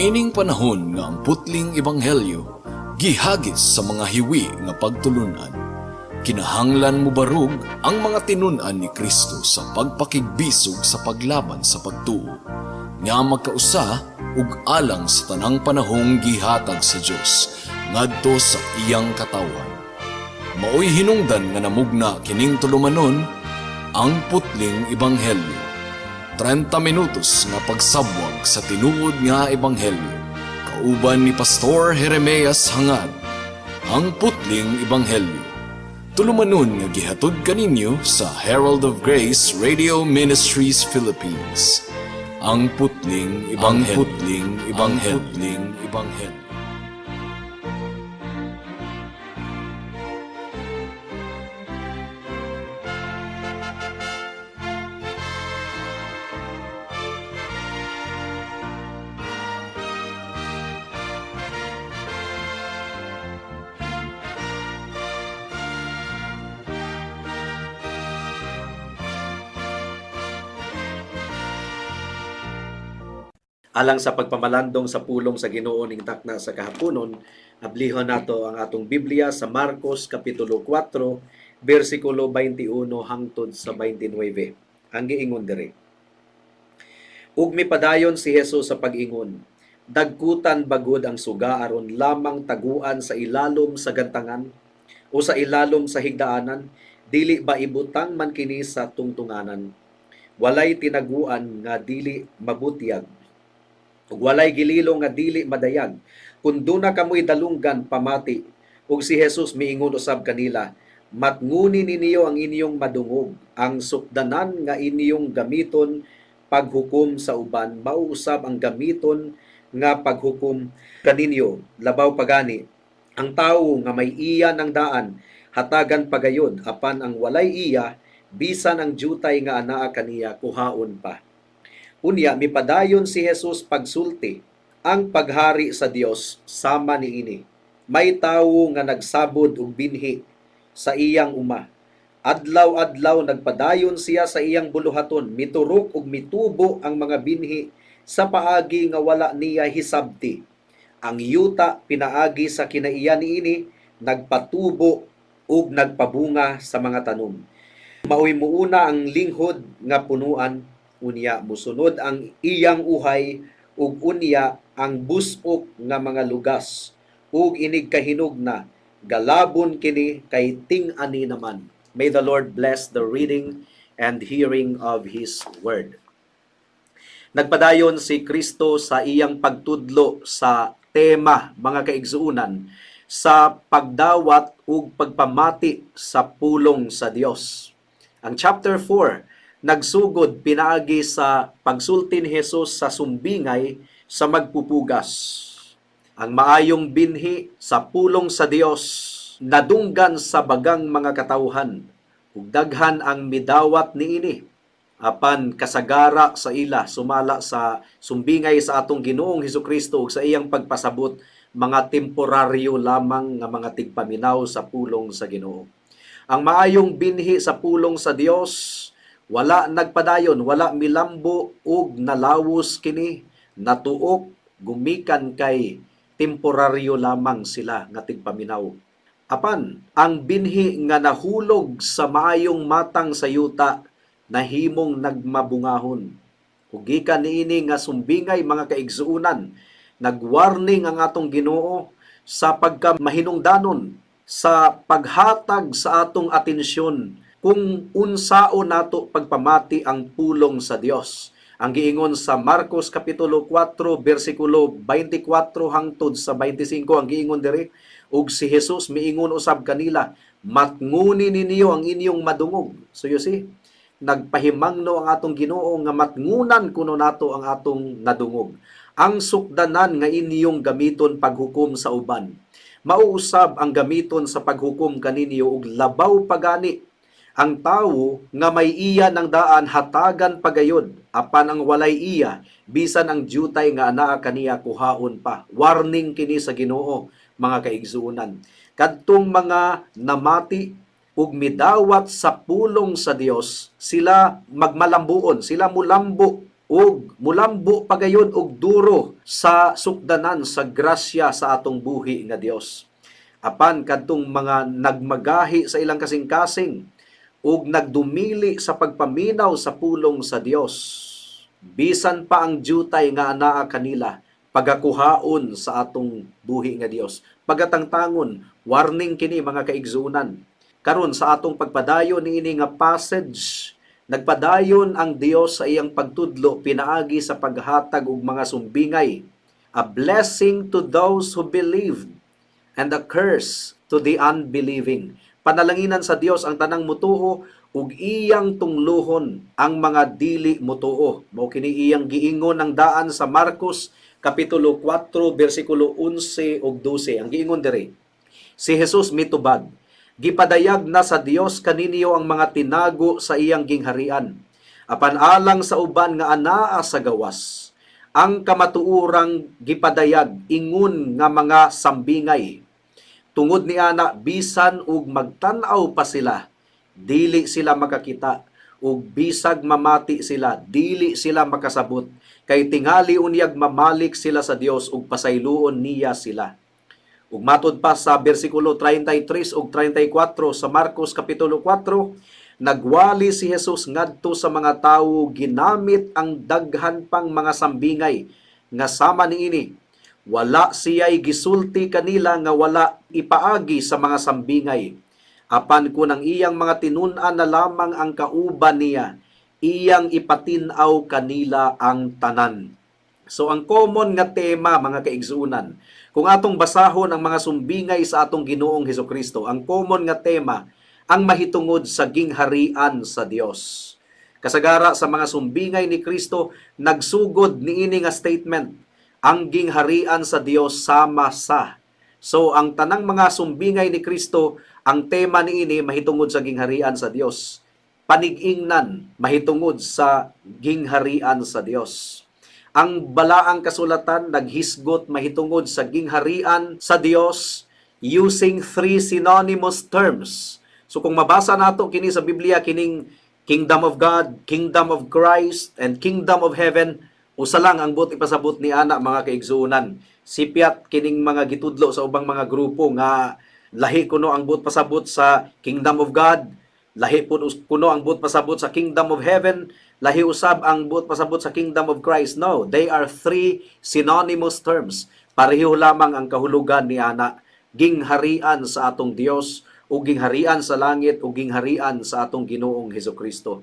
Niining panahon nga ang putling ebanghelyo gihagis sa mga hiwi nga pagtulunan. Kinahanglan mo barug ang mga tinun-an ni Kristo sa pagpakigbisog sa paglaban sa pagtuo, nga magkausa ug alang sa tanang panahong gihatag sa Dios ngadto sa iyang katawan. Maoy hinungdan nga namugna kining tulumanon ang putling ebanghelyo. 30 minutos nga pagsabwag sa tinuod nga ebanghelyo. Kauban ni Pastor Jeremias Hangad, ang putling ebanghelyo. Tulumanon nga gihatod kaninyo sa Herald of Grace Radio Ministries Philippines. Ang putling ebanghelyo. Alang sa pagpamalandong sa pulong sa Ginoo ning takna sa kahaponon, ablihon nato ang atong Biblia sa Marcos kapitulo 4, bersikulo 21 hangtod sa 29. Ang giingon diri: Ug mipadayon si Hesus sa pag-ingon, dagkutan bagod ang suga aron lamang taguan sa ilalom sa gantangan o sa ilalom sa higdaanan, dili ba ibutang man kini sa tungtunganan. Walay tinaguan nga dili mabutyag, ug walay gililo nga dili madayag. Kun duna kamoy dalunggan pamati, ug si Hesus miingon usab kanila, matnguni ninyo ang inyong madungog, ang sukdanan nga inyong gamiton paghukom sa uban, mauusab ang gamiton nga paghukom kaninyo. Labaw pagani, ang tawo nga may iya ng daan, hatagan pagayod, apan ang walay iya, bisan ang jutay nga anaa kaniya, kuhaon pa. Unya, mipadayon si Hesus pagsulti, ang paghari sa Dios sama niini. May tawo nga nagsabod og binhi sa iyang uma. Adlaw-adlaw nagpadayon siya sa iyang buluhaton, miturok ug mitubo ang mga binhi sa paagi nga wala niya hisabti. Ang yuta pinaagi sa kinaiya niini, nagpatubo ug nagpabunga sa mga tanom. Maoy muuna ang linghod nga punuan, unya musunod ang iyang uhay, ug unya ang busok nga mga lugas, ug inig kahinog na galabon kini kay ting-ani naman. May the Lord bless the reading and hearing of His word. Nagpadayon si Kristo sa iyang pagtudlo sa tema, mga kaigsuunan, sa pagdawat ug pagpamati sa pulong sa Dios. Ang chapter 4 nagsugod pinaagi sa pagsulti ni Hesus sa sumbingay sa magpupugas. Ang maayong binhi sa pulong sa Dios nadunggan sa bagang mga katawhan, ug daghan ang midawat niini. Apan kasagara sa ila sumala sa sumbingay sa atong Ginoong Hesukristo ug sa iyang pagpasabot, mga temporaryo lamang nga mga tigpaminaw sa pulong sa Ginoo. Ang maayong binhi sa pulong sa Dios wala nagpadayon, wala milambo ug nalawos kini, natuok, gumikan kay temporaryo lamang sila nga tigpaminaw. Apan, ang binhi nga nahulog sa maayong matang sa yuta, nahimong nagmabungahon. Ug gikan niini nga sumbingay, mga kaigsuunan, nagwarning ang atong Ginoo sa pagkamahinungdanon, sa paghatag sa atong atensyon kung unsao nato pagpamati ang pulong sa Dios. Ang giingon sa Marcos kapitulo 4 bersikulo 24 hangtod sa 25, ang giingon diri, ug si Hesus miingon usab kanila, matnguni ninyo ang inyong madungog. So you see, nagpahimangno ang atong Ginoo nga matngunan kuno nato ang atong nadungog. Ang sukdanan nga inyong gamiton paghukom sa uban, mauusab ang gamiton sa paghukom kaninyo, ug labaw pagani, ang tawo nga may iya ng daan hatagan pagayod, apan ang walay iya, bisan ang jutay nga anaa kaniya, kuhaon pa. Warning kini sa Ginoo, mga kaigsuunan. Kadtong mga namati ug midawat sa pulong sa Dios, sila magmalambuon, sila mulambo ug mulambo pagayon og duro sa sukdanan sa grasya sa atong buhi nga Dios. Apan kadtong mga nagmagahi sa ilang kasing-kasing ug nagdumili sa pagpaminaw sa pulong sa Dios, bisan pa ang jutay nga anaa kanila pagakuhaon sa atong buhi nga Dios. Pagatangtangon, warning kini mga kaigsunan. Karon sa atong pagpadayon niini nga passage, nagpadayon ang Dios sa iyang pagtudlo pinaagi sa paghatag og mga sumbingay, a blessing to those who believed and a curse to the unbelieving. Panalanginan sa Dios ang tanang mutuo ug iyang tunglohon ang mga dili mutuo. Mao kini iyang giingon ang daan sa Marcos kapitulo 4 bersikulo 11 ug 12. Ang giingon diri, si Jesus mitubag, gipadayag na sa Dios kaninyo ang mga tinago sa iyang gingharian. Apan alang sa uban nga anaa sa gawas, ang kamatuurang gipadayag ingon nga mga sambingay. Tungod ni ana bisan ug magtan-aw pa sila, dili sila makakita, ug bisag mamati sila, dili sila makasabot, kay tingali unyag mamalik sila sa Dios ug pasayloon niya sila. Ug matod pa sa bersikulo 33 ug 34 sa Marcos kapitulo 4, nagwali si Jesus ngadto sa mga tawo ginamit ang daghan pang mga sambingay nga sama niini. Wala siya'y gisulti kanila nga wala ipaagi sa mga sambingay. Apan kun ang iyang mga tinun-an na lamang ang kauban niya, iyang ipatinaw kanila ang tanan. So ang common nga tema mga kaigsuunan, kung atong basahon ang mga sumbingay sa atong Ginoong Hesukristo, ang common nga tema ang mahitungod sa gingharian sa Dios. Kasagara sa mga sumbingay ni Kristo, nagsugod niini nga statement, ang gingharian sa Dios sama sa. So ang tanang mga sumbingay ni Kristo, ang tema niini mahitungod sa gingharian sa Dios. Panig-ingnan mahitungod sa gingharian sa Dios. Ang balaang kasulatan naghisgot mahitungod sa gingharian sa Dios using three synonymous terms. So kung mabasa nato kini sa Biblia, kining Kingdom of God, Kingdom of Christ, and Kingdom of Heaven, usa lang ang buot ipasabot ni ana mga kaigsuunan. Sipiat kining mga gitudlo sa ubang mga grupo nga lahi kuno ang buot pasabot sa Kingdom of God, lahi kuno ang buot pasabot sa Kingdom of Heaven, lahi usab ang buot pasabot sa Kingdom of Christ. No, they are three synonymous terms. Pareho lamang ang kahulugan ni ana, gingharian sa atong Dios, o gingharian sa langit, o gingharian sa atong Ginoong Hesukristo.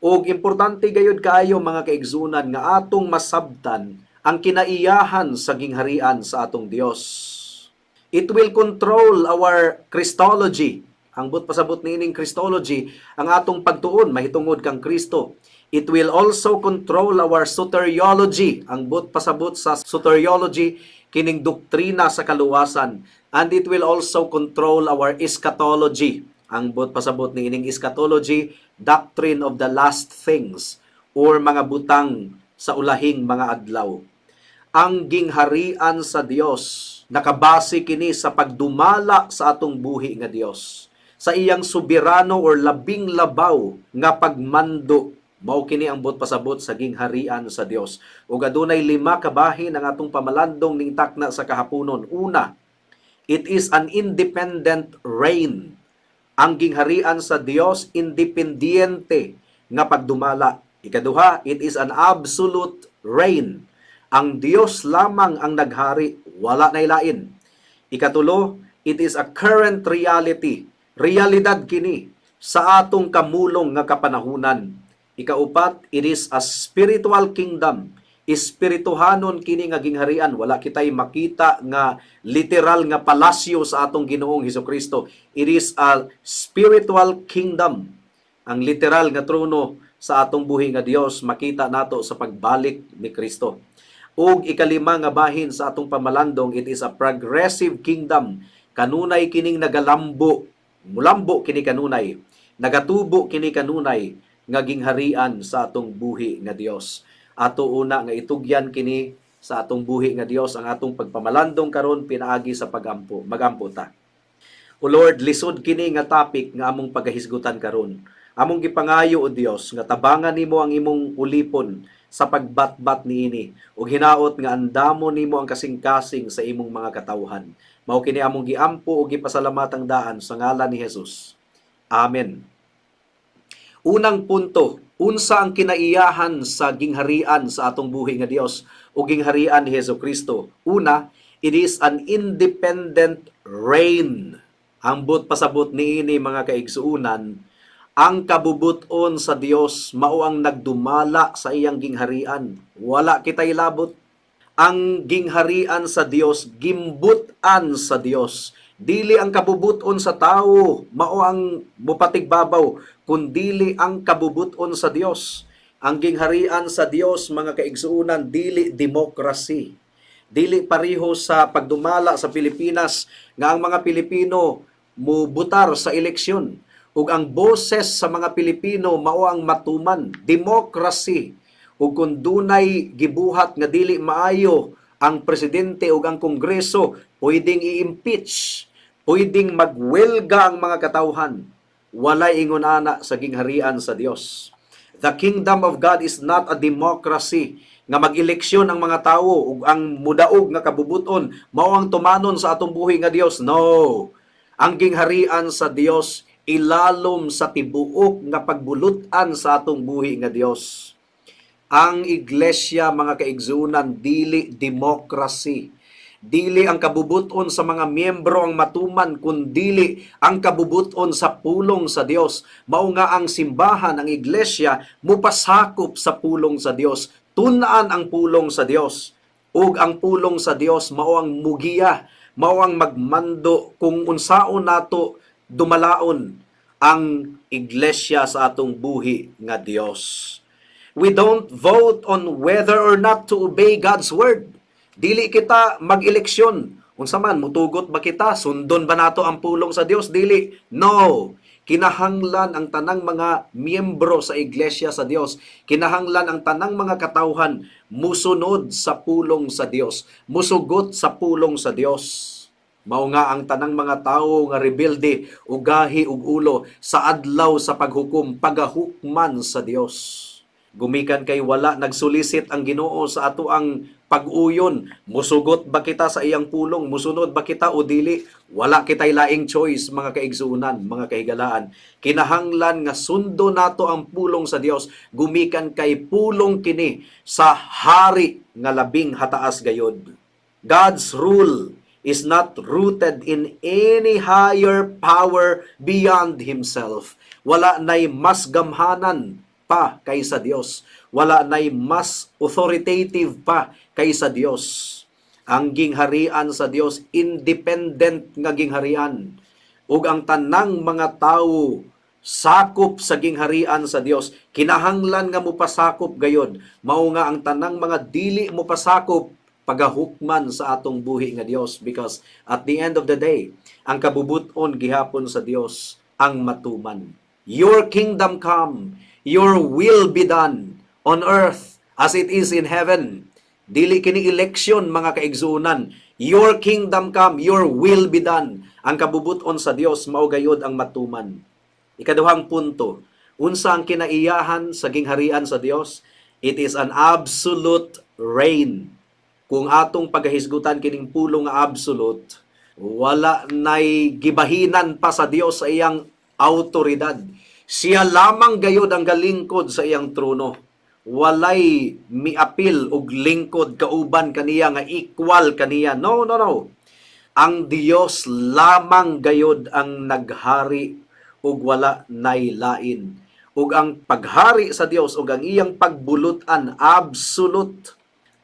Og importante gayud kaayo mga kaigsunan nga atong masabtan ang kinaiyahan sa gingharian sa atong Dios. It will control our Christology. Ang but pasabot niining Christology, ang atong pagtuon mahitungod kang Kristo. It will also control our soteriology. Ang but pasabot sa soteriology, kining doktrina sa kaluwasan. And it will also control our eschatology. Ang but pasabot niining eschatology, doctrine of the last things, or mga butang sa ulahing mga adlaw. Ang gingharian sa Dios nakabase kini sa pagdumala sa atong buhi nga Dios, sa iyang soberano or labing labaw nga pagmando. Mao kini ang buot pasabot sa gingharian sa Dios. Ug adunay 5 kabahin ang atong pamalandong ning takna sa kahaponon. Una, it is an independent reign. Ang gingharian sa Dios independiente nga pagdumala. Ikaduha, it is an absolute reign. Ang Dios lamang ang naghari, wala nay lain. Ikatulo, it is a current reality. Realidad kini sa atong kamulong nga kapanahunan. Ikaupat, it is a spiritual kingdom. Espirituhanon kini nga gingharian, wala kitay makita nga literal nga palasyo sa atong Ginoong Hesukristo. It is a spiritual kingdom. Ang literal nga trono sa atong buhi nga Dios makita nato sa pagbalik ni Kristo. Ug ikalima nga bahin sa atong pamalandong, it is a progressive kingdom. Kanunay kining nagalambo, mulambo kini kanunay, nagatubo kini kanunay nga gingharian sa atong buhi nga Dios. Ato una nga itugyan kini sa atong buhi nga Dios ang atong pagpamalandong karon pinaagi sa magampo ta. O Lord, lisod kini nga topic nga among pagahisgutan karon. Among gipangayo o Dios nga tabangan nimo ang imong ulipon sa pagbatbat niini ug hinaot nga andamo nimo ang kasing-kasing sa imong mga katawhan. Mao kini among giampo ug gipasalamatang daan sa ngalan ni Jesus. Amen. Unang punto, unsa ang kinaiyahan sa gingharian sa atong buhi nga Dios o gingharian ni Hesukristo? Una, it is an independent reign. Ambot pasabot niini mga kaigsuunan, ang kabubuton sa Dios mao ang nagdumala sa iyang gingharian. Wala kitay labot. Ang gingharian sa Dios, gimbutan sa Dios. Dili ang kabubuton sa tao, mao ang mupatigbabaw, kundili ang kabubuton sa Dios. Ang gingharian sa Dios, mga kaigsuunan, dili demokrasy. Dili pareho sa pagdumala sa Pilipinas nga ang mga Pilipino mubutar sa eleksyon ug ang boses sa mga Pilipino mao ang matuman. Demokrasy. Ug kung dunay gibuhat nga dili maayo ang presidente ug ang kongreso, pwedeng i-impeach, pwedeng magwelga ang mga katawhan. Walay ingon ana sa gingharian sa Dios. The kingdom of God is not a democracy nga mag-eleksyon ang mga tawo ug ang mudaog nga kabubuton mao ang tumanon sa atong buhi nga Dios. No. Ang gingharian sa Dios ilalom sa tibuok nga pagbulutan sa atong buhi nga Dios. Ang iglesia, mga kaigsuunan, dili demokrasy. Dili ang kabubuton sa mga miyembro ang matuman, kundili ang kabubuton sa pulong sa Dios. Mao nga ang simbahan, ang iglesia, mupasakop sa pulong sa Dios. Tunaan ang pulong sa Dios. Ug ang pulong sa Dios mao ang mugiya, mao ang magmando kung unsaon nato dumalaon ang iglesia sa atong buhi nga Dios. We don't vote on whether or not to obey God's word. Dili kita mag-eleksyon. Unsa man, mutugot ba kita? Sundon ba nato ang pulong sa Dios? Dili. No. Kinahanglan ang tanang mga miyembro sa iglesia sa Dios. Kinahanglan ang tanang mga katawhan musunod sa pulong sa Dios. Musugot sa pulong sa Dios. Mao nga ang tanang mga tawo nga rebelde, ugahi ug ulo sa adlaw sa paghukom, pagahukman sa Dios. Gumikan kay wala nagsulisit ang Ginoo sa ato ang pag-uyon. Musugot ba kita sa iyang pulong? Musunod ba kita o dili? Wala kitay laing choice, mga kaigsuunan, mga kahigalaan. Kinahanglan nga sundo nato ang pulong sa Dios. Gumikan kay pulong kini sa hari nga labing hataas gayod. God's rule is not rooted in any higher power beyond Himself. Wala na'y mas gamhanan pa kaysa Dios. Wala na'y mas authoritative pa kaysa Dios. Ang gingharian sa Dios, independent nga gingharian. Ug ang tanang mga tawo sakop sa gingharian sa Dios, kinahanglan nga mupasakop gayod. Mao nga ang tanang mga dili mupasakop pagahukman sa atong buhi nga Dios, because at the end of the day, ang kabubuton gihapon sa Dios ang matuman. Your kingdom come, your will be done on earth as it is in heaven. Dili kini eleksyon, mga kaigsuunan. Your kingdom come, your will be done. Ang kabubuton sa Dios mao gayud ang matuman. Ikaduhang punto, unsa ang kinaiyahan sa gingharian sa Dios? It is an absolute reign. Kung atong pagahisgutan kining pulong nga absolute, wala nay gibahinan pa sa Dios sa iyang autoridad. Siya lamang gayud ang galingkod sa iyang trono. Walay miapil og lingkod kauban kaniya nga equal kaniya. No. Ang Dios lamang gayud ang naghari ug wala nay lain. Ug ang paghari sa Dios ug ang iyang pagbulutan absolute.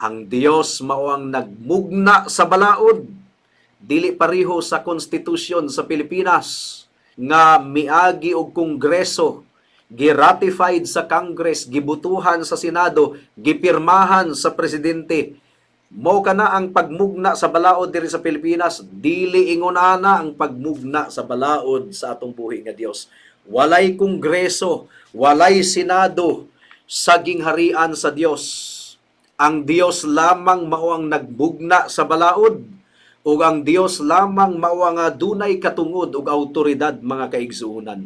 Ang Dios mao ang nagmugna sa balaod. Dili pareho sa konstitusyon sa Pilipinas nga miagi og kongreso, giratified sa Congress, gibutuhan sa Senado, gipirmahan sa presidente. Mao kana ang pagmugna sa balaod diri sa Pilipinas. Dili ingon ana ang pagmugna sa balaod sa atong buhi nga Dios. Walay kongreso, walay Senado sa gingharian sa Dios. Ang Dios lamang mao ang nagbugna sa balaod, ug ang Dios lamang mao ang dunay katungod ug awtoridad, mga kaigsuunan.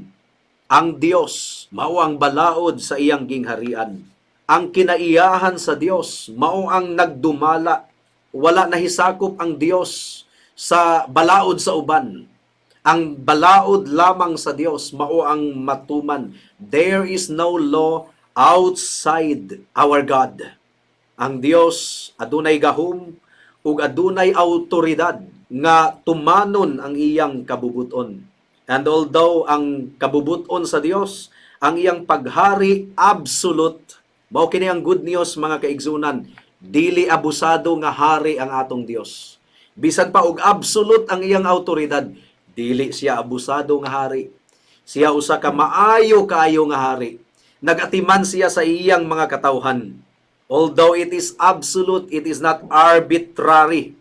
Ang Dios mao ang balaod sa iyang gingharian. Ang kinaiyahan sa Dios mao ang nagdumala. Wala nahisakop ang Dios sa balaod sa uban. Ang balaod lamang sa Dios mao ang matuman. There is no law outside our God. Ang Dios adunay gahom ug adunay awtoridad nga tumanon ang iyang kabubuton. And although ang kabubuton sa Dios, ang iyang paghari absolute, mao kini ang good news mga kaigsunan, dili abusado nga hari ang atong Dios. Bisan pa og absolute ang iyang awtoridad, dili siya abusado nga hari. Siya usa ka maayo kaayo nga hari. Nagatiman siya sa iyang mga katawhan. Although it is absolute, it is not arbitrary.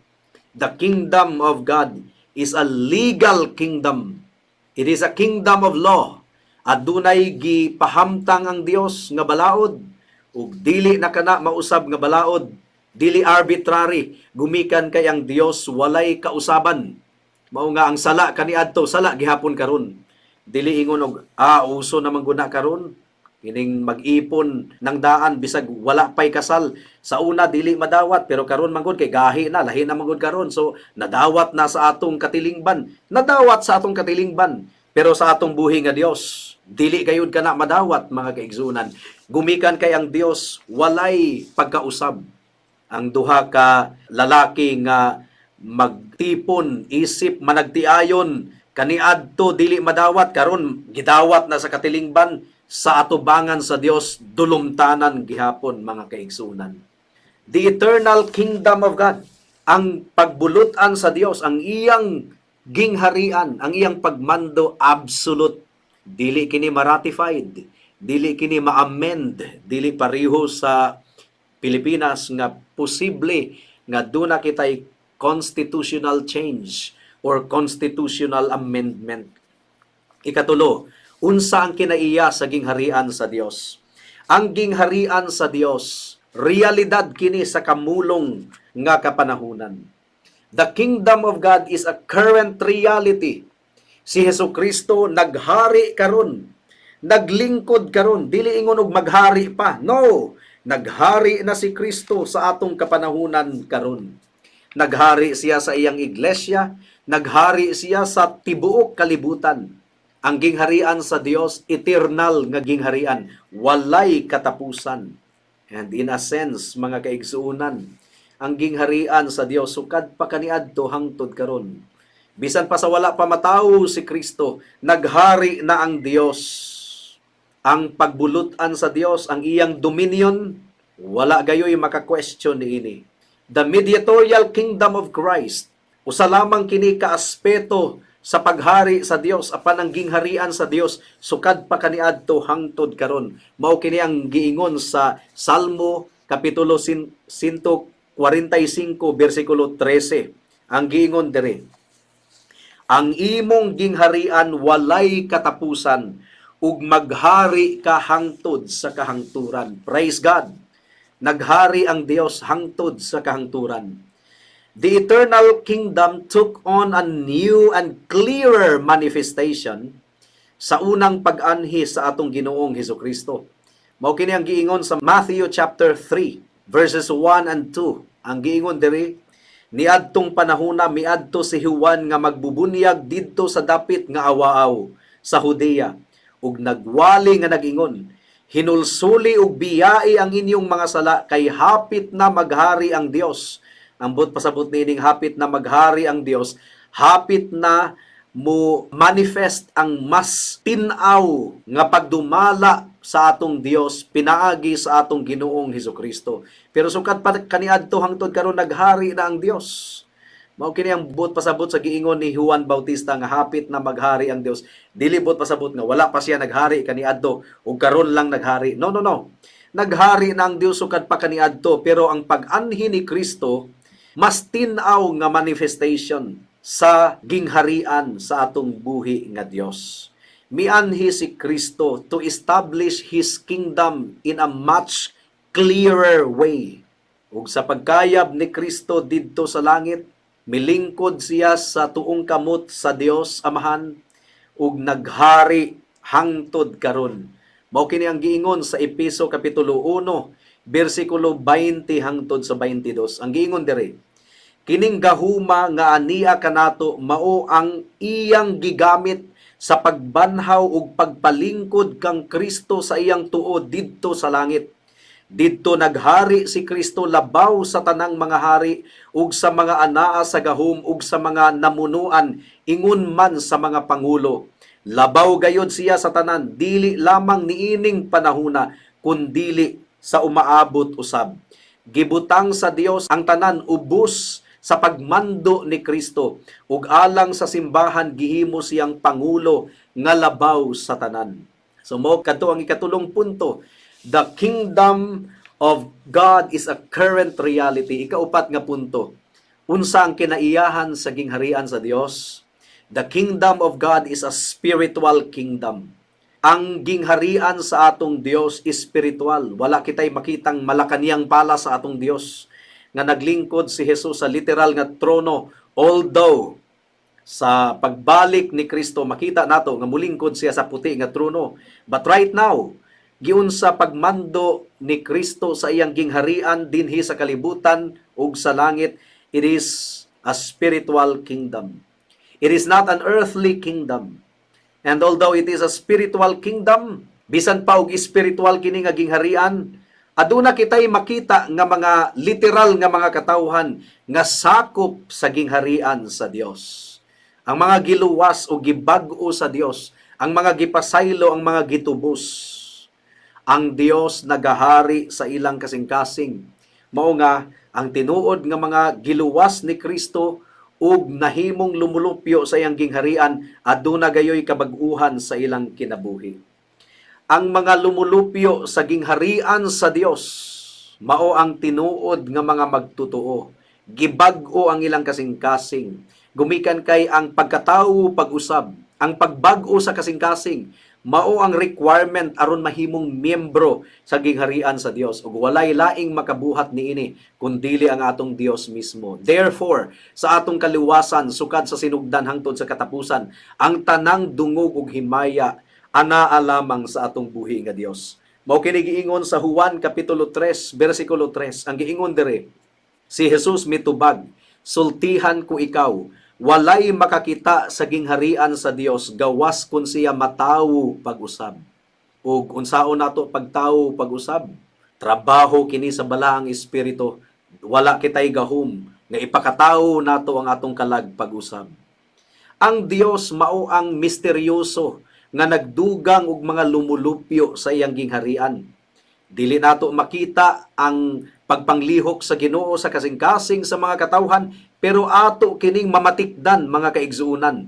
The kingdom of God is a legal kingdom. It is a kingdom of law. Adunay gipahamtang ang Dios nga balaod ug dili na kana mausab nga balaod, dili arbitrary, gumikan kay ang Dios walay kausaban. Mao nga ang sala kaniadto, sala gihapon karon. Dili ingon og uso na mangguna karon. Kining mag-ipon ng daan bisag wala pay kasal. Sa una dili madawat pero karon manggod kay gahi na, lahi na manggod karon. So nadawat na sa atong katilingban. Nadawat sa atong katilingban. Pero sa atong buhi nga Dios, dili gayud kana madawat mga kaigsunan. Gumikan kay ang Dios walay pagkausab. Ang duha ka lalaki nga magtipon, isip managtiayon, kaniadto dili madawat karon gidawat na sa katilingban. Sa atubangan sa Dios dulumtanan gihapon mga kaigsunan. The eternal kingdom of God, ang pagbulutan sa Dios, ang iyang gingharian, ang iyang pagmando absolute. Dili kini ma-ratified, dili kini ma-amend, dili pareho sa Pilipinas nga posible nga duna kitay constitutional change or constitutional amendment. Ikatulo, unsa ang kinaiya sa gingharian sa Dios? Ang gingharian sa Dios, realidad kini sa kamulong nga kapanahunan. The kingdom of God is a current reality. Si Hesukristo naghari karon, naglingkod karon, dili ingon og maghari pa. No, naghari na si Kristo sa atong kapanahunan karon. Naghari siya sa iyang iglesia, naghari siya sa tibuok kalibutan. Ang gingharian sa Dios, eternal nga gingharian, walay katapusan. And in a sense, mga kaigsuunan, ang gingharian sa Dios sukad pa kaniadto hangtod karon. Bisan pa sa wala pa matawo si Kristo, naghari na ang Dios. Ang pagbulutan sa Dios, ang iyang dominion, wala gayoy maka-question niini. The mediatorial kingdom of Christ, usa lamang kini ka aspeto sa paghari sa Dios, apan ang gingharian sa Dios sukad pa kaniadto hangtod karon. Mao kini ang giingon sa Salmo kapitulo 145 bersikulo 13. Ang giingon diri, ang imong gingharian walay katapusan ug maghari ka hangtod sa kahangturan. Praise God. Naghari ang Dios hangtod sa kahangturan. The eternal kingdom took on a new and clearer manifestation sa unang pag-anhi sa atong Ginoong Hesukristo. Mao kini ang giingon sa Matthew chapter 3 verses 1 and 2. Ang giingon diri, niadtong panahona miadto si Juan nga magbubunyag didto sa dapit nga awaaw sa Judea ug nagwali nga nagingon, hinulsuli ug biyai ang inyong mga sala kay hapit na maghari ang Dios. Ambot pasabot nining hapit na maghari ang Dios, hapit na mo manifest ang mas tinaw nga pagdumala sa atong Dios pinaagi sa atong Ginoong Hesukristo. Pero sukad pa kaniadto hangtod karon naghari na ang Dios. Mao kini ang buot pasabot sa giingon ni Juan Bautista nga hapit na maghari ang Dios. Dili buot pasabot nga wala pa siya naghari kaniadto ug karon lang naghari. No. Naghari na ang Dios sukad pa kaniadto, pero ang pag-anhi ni Kristo mas tinaw nga manifestation sa gingharian sa atong buhi nga Dios. Mianhi si Kristo to establish His kingdom in a much clearer way. Ug sa pagkayab ni Kristo didto sa langit, milingkod siya sa tuong kamot sa Dios Amahan ug naghari hangtod karon. Mao kini ang giingon sa Efeso kapitulo 1, bersikulo 20 hangtod sa 22. Ang giingon diri, kining gahuma nga ania kanato mao ang iyang gigamit sa pagbanhaw ug pagpalingkod kang Kristo sa iyang tuod didto sa langit. Didto naghari si Kristo labaw sa tanang mga hari ug sa mga anaa sa gahom ug sa mga namunuan ingon man sa mga pangulo. Labaw gayod siya sa tanan, dili lamang niining panahuna kundili sa umaabot usab. Gibutang sa Dios ang tanan ubos sa pagmando ni Kristo ug alang sa simbahan gihimo siyang pangulo nga labaw sa tanan. So mao kadto ang ikatulong punto. The kingdom of God is a current reality. Ikaupat nga punto. Unsa ang kinaiyahan sa gingharian sa Dios? The kingdom of God is a spiritual kingdom. Ang gingharian sa atong Dios is spiritual. Wala kitay makitang malakaniyang pala sa atong Dios nga naglingkod si Jesus sa literal nga trono. Although sa pagbalik ni Kristo makita nato nga mulingkod siya sa puti nga trono. But right now, giun sa pagmando ni Kristo sa iyang gingharian dinhi sa kalibutan ug sa langit, it is a spiritual kingdom. It is not an earthly kingdom. And although it is a spiritual kingdom, bisan pa og spiritual kini nga gingharian, aduna kitay makita nga mga literal nga mga katawhan nga sakop sa gingharian sa Dios. Ang mga giluwas o gibag-o sa Dios, ang mga gipasaylo, ang mga gitubos. Ang Dios nagahari sa ilang kasing-kasing. Mao nga ang tinuod nga mga giluwas ni Kristo ug nahimong lumulupyo sa iyang gingharian aduna gayoy kabag-uhan sa ilang kinabuhi. Ang mga lumulupyo sa gingharian sa Dios mao ang tinuod nga mga magtotoo. Gibag-o ang ilang kasing-kasing. Gumikan kay ang pagkatawo pag-usab, ang pagbag-o sa kasing-kasing mao ang requirement aron mahimong miyembro sa gingharian sa Dios ug walay laing makabuhat niini kundili ang atong Dios mismo. Therefore, sa atong kaliwasan sukad sa sinugdan hangtod sa katapusan, ang tanang dungog ug himaya anaa lamang sa atong buhi nga Dios. Mao kini giingon sa Juan kapitulo 3 bersikulo 3. Ang giingon diri, si Jesus mitubag, sultihan ko ikaw, walay makakita sa gingharian sa Dios gawas kun siya matawo pag-usab. Ug unsaon nato pagtawo pag-usab? Trabaho kini sa balaang espiritu. Wala kitay gahom nga ipakatawo nato ang atong kalag pag-usab. Ang Dios mao ang misteryoso nga nagdugang og mga lumulupyo sa iyang gingharian. Dili nato makita ang pagpanglihok sa Ginoo sa kasing-kasing sa mga katawhan, pero ato kining mamatikdan mga kaigsuunan.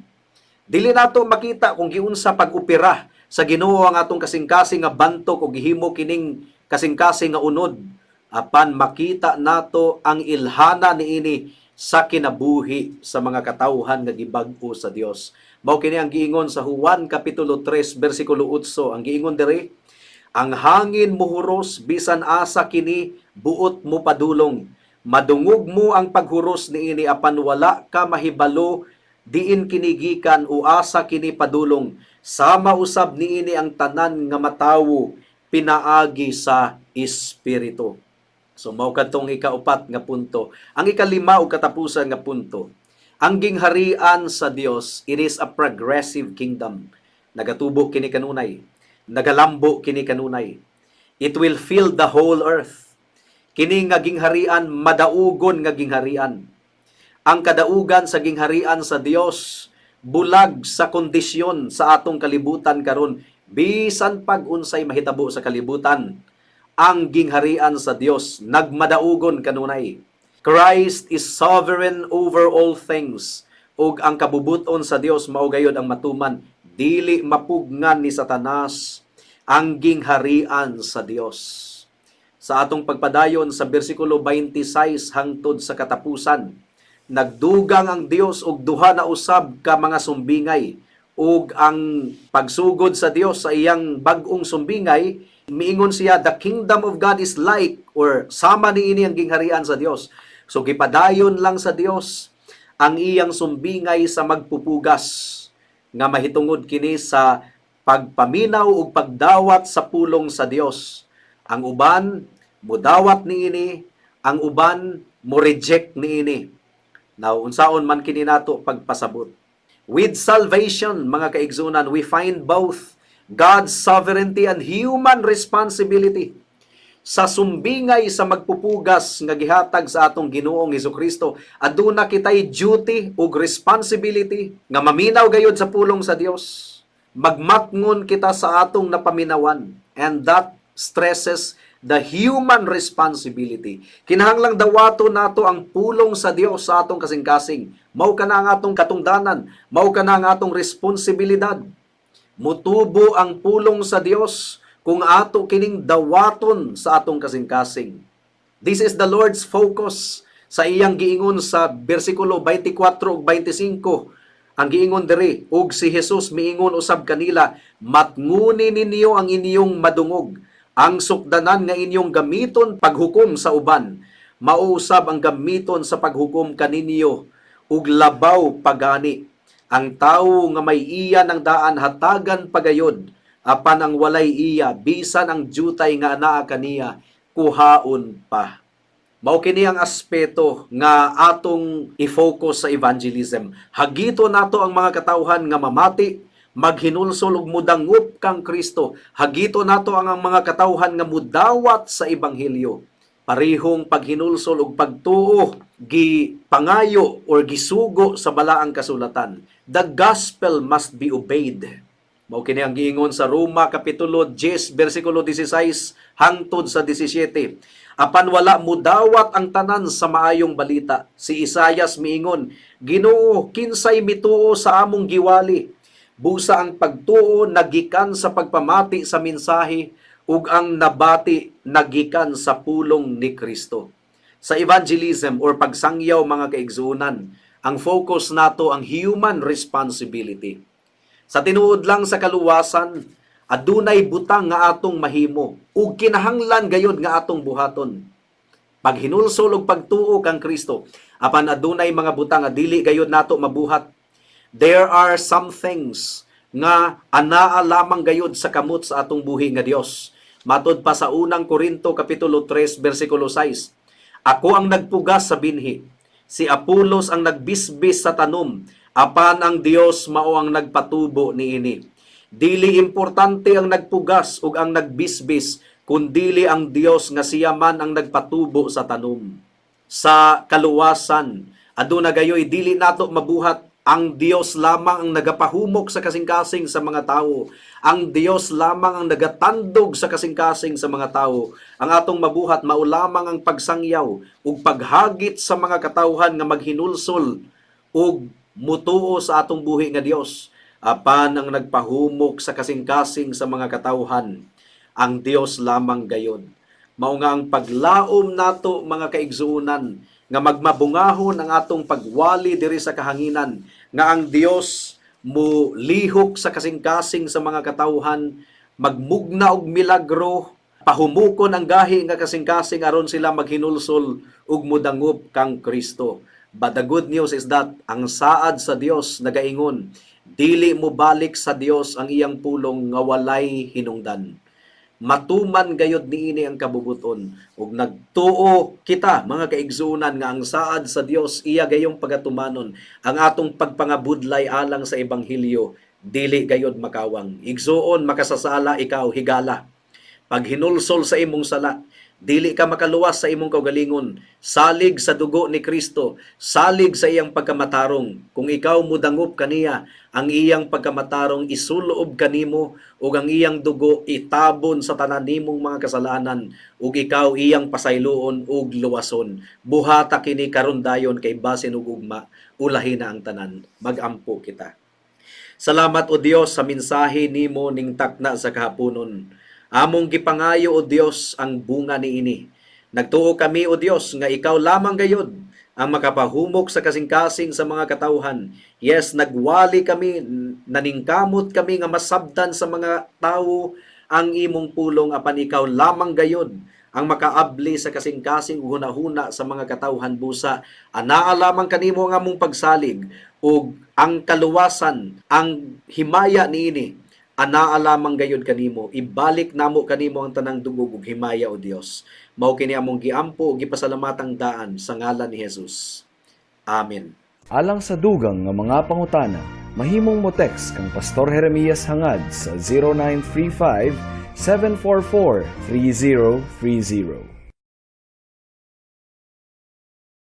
Dili nato makita kung giunsa pag-opera sa Ginoo ang atong kasing-kasing nga bantok o gihimo kining kasing-kasing nga unod. Apan makita nato ang ilhana niini sa kinabuhi sa mga katawhan nga gibag-o sa Dios. Mao kini ang giingon sa Juan kapitulo 3 bersikulo 8. Ang giingon diri, ang hangin muhuros bisan asa kini buot mo padulong. Madungog mo ang paghuros niini apan wala ka mahibalo diin kinigikan o asa kini padulong. Sama usab niini ang tanan nga matawo pinaagi sa espiritu. So mao kadtong ikaupat nga punto. Ang ikalima ug katapusan nga punto. Ang gingharian sa Dios, it is a progressive kingdom. Nagatubo kini kanunay. Nagalambo kini kanunay. It will fill the whole earth. Kini nga gingharian madaugon nga gingharian. Ang kadaugan sa gingharian sa Dios bulag sa kondisyon sa atong kalibutan karon bisan pag unsay mahitabo sa kalibutan. Ang gingharian sa Dios nagmadaugon kanunay. Christ is sovereign over all things. Ug ang kabubuton sa Dios mao gayod ang matuman, dili mapugnan ni Satanas ang gingharian sa Dios. Sa atong pagpadayon sa bersikulo 26 hangtod sa katapusan, nagdugang ang Dios og duha na usab ka mga sumbingay ug ang pagsugod sa Dios sa iyang bag-ong sumbingay, miingon siya, the kingdom of God is like, or sama niini ang gingharian sa Dios. So gipadayon lang sa Dios ang iyang sumbingay sa magpupugas nga mahitungod kini sa pagpaminaw ug pagdawat sa pulong sa Dios. Ang uban mudawat niini, ang uban mo reject niini. Now, unsaon man kini nato pagpasabot. With salvation, mga kaigsunan, we find both God's sovereignty and human responsibility. Sa sumbingay sa magpupugas nga gihatag sa atong Ginoong Hesukristo, aduna kitay duty ug responsibility nga maminaw gayud sa pulong sa Dios. Magmatngon kita sa atong napaminawan, and that stresses the human responsibility. Kinahanglang dawato nato ang pulong sa Dios sa atong kasing-kasing. Mao ka na ang atong katungdanan, mao ka na ang atong responsibilidad. Mutubo ang pulong sa Dios kung ato kining dawaton sa atong kasing-kasing. This is the Lord's focus sa iyang giingon sa bersikulo 24 ug 25. Ang giingon diri, ug si Jesus miingon usab kanila, matnguni ninyo ang inyong madungog, ang sukdanan nga inyong gamiton paghukom sa uban, mausab ang gamiton sa paghukom kaninyo, ug labaw pagani. Ang tawo nga may iya ng daan hatagan pagayod, apan ang walay iya, bisan ang jutay nga anaa kaniya, kuhaon pa. Mao kini ang aspeto nga atong i-focus sa evangelism. Hagito nato ang mga katawhan nga mamati, maghinulsol ug mudangup kang Kristo. Hagito nato ang mga katawhan nga mudawat sa ebanghelyo. Parihong paghinulsol ug pagtuo gipangayo or gisugo sa balaang kasulatan. The gospel must be obeyed. Mao kini ang giingon sa Roma kapitulo 10 bersikulo 16 hangtod sa 17. Apan wala mudawat ang tanan sa maayong balita. Si Isaias miingon, Ginoo, kinsay mituo sa among giwali? Busa ang pagtuo nagikan sa pagpamati sa mensahe ug ang nabati nagikan sa pulong ni Kristo. Sa evangelism or pagsangyaw, mga kaigsunan, ang focus nato ang human responsibility. Sa tinuod lang sa kaluwasan, adunay butang nga atong mahimo ug kinahanglan gayud nga atong buhaton. Paghinulsol ug pagtuo kang Kristo, apan adunay mga butang nga dili gayud nato mabuhat. There are some things nga anaa lamang gayud sa kamot sa atong buhi nga Dios. Matod pa sa unang Korinto kapitulo 3 bersikulo 6. Ako ang nagpugas sa binhi, si Apolos ang nagbisbis sa tanom, apan ang Dios mao ang nagpatubo niini. Dili importante ang nagpugas ug ang nagbisbis, kundili ang Dios nga siya man ang nagpatubo sa tanom. Sa kaluwasan, aduna gayoy dili nato mabuhat. Ang Dios lamang ang nagapahumok sa kasing-kasing sa mga tao. Ang Dios lamang ang nagatandog sa kasing-kasing sa mga tao. Ang atong mabuhat mao lamang ang pagsangyaw ug paghagit sa mga katawhan nga maghinulsol ug mutuo sa atong buhi nga Dios. Apan ang nagpahumok sa kasing-kasing sa mga katawhan, ang Dios lamang gayon. Mao nga ang paglaom nato, mga kaigsuunan, nga magmabungahon ang atong pagwali diri sa kahanginan, nga ang Dios mo lihok sa kasing-kasing sa mga katawhan, magmugna og milagro, pahumukon ang gahi nga kasing-kasing aron sila maghinulsol ug mudangup kang Kristo. But the good news is that ang saad sa Dios nagaingon, dili mo balik sa Dios ang iyang pulong nga walay hinungdan. Matuman gayud niini ang kabubuton ug nagtuo kita, mga kaigsunan, nga ang saad sa Dios iya gayong pagatumanon. Ang atong pagpangabudlay alang sa ebanghelyo dili gayud makawang. Igsuon makasasala ikaw higala. Pag hinulsol sa imong sala, dili ka makaluwas sa imong kaugalingon. Salig sa dugo ni Kristo, salig sa iyang pagkamatarong. Kung ikaw mudangup kaniya, ang iyang pagkamatarong isuloob kanimo ug ang iyang dugo itabon sa tanan nimong mga kasalanan ug ikaw iyang pasayloon ug luwason. Buhata kini karon dayon kay basin ug ugma, ulahi na ang tanan. Magampo kita. Salamat o Dios sa mensahe nimo ning takna sa kahaponon. Among gipangayo o Dios ang bunga niini. Nagtuo kami o Dios nga ikaw lamang gayud ang makapahumok sa kasing-kasing sa mga katawhan. Yes, nagwali kami, naningkamot kami nga masabtan sa mga tawo ang imong pulong, apan ikaw lamang gayud ang makaabli sa kasing-kasing hunahuna sa mga katawhan busa. Anaa lamang kanimo nga mong pagsalig ug ang kaluwasan, ang himaya niini anaa lamang gayud kanimo, ibalik namo kanimo ang tanang dugog ug himaya o Dios. Mao kini among giampo ug gipasalamatang daan sa ngalan ni Jesus. Amen. Alang sa dugang nga mga pangutana, mahimong mo text kang Pastor Jeremias hangad sa 0935 744 3030.